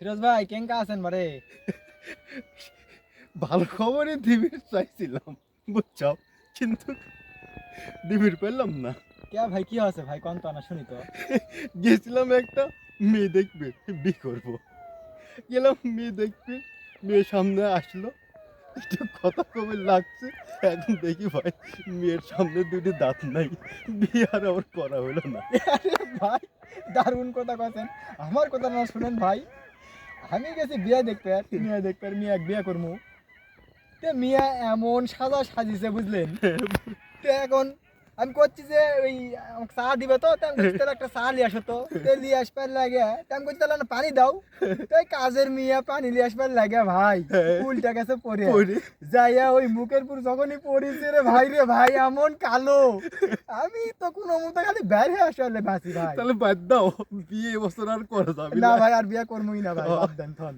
ফিরোজ ভাই কেঙ্কা আছেন বারে? ভালো খবরই দিবির চাইছিলাম, বুঝছো, কিন্তু দিবির পেলাম না। কে ভাই কি আছে ভাই কোন তো না শুনি তো। গেছিলাম একটা মেয়ে দেখবে, বি করবো। গেলাম মেয়ে দেখবে, মেয়ের সামনে আসলো, একটু কথা কবে লাগছে। এখন দেখি ভাই মেয়ের সামনে দুটি দাঁত নাই, বিয়ে আর আমার করা হলো না। আরে ভাই দারুণ কথা কছেন, আমার কথা না শুনেন ভাই। আমি গেছি বিয়ে দেখতে, মিয়া এক বিয়ে করমু। তে মিয়া এমন সাজা সাজিছে বুঝলেন। তে এখন আমি করছি যে ওই আমাকে চা দিবে তো, তা আমি বলছি তাহলে একটা চা নিয়ে আসো তো। তে নিয়ে আসবার লাগে, তা আমি বলছি তাহলে না পানি দাও। তাই কাজের মিয়া পানি নিয়ে আসবার লাগে ভাই, উল্টা গেছে পরে পরে যাইয়া ওই মুখের পুর যখনই পড়েছে রে ভাই এমন কালো। আমি তো কোনো মতো খালি বাইরে আসলে বাঁচি ভাই। তাহলে বাদ দাও, বিয়ে এবছর আর করা যাবে না না। ভাই আর বিয়ে করবই না ভাই, বাদ দেন থন।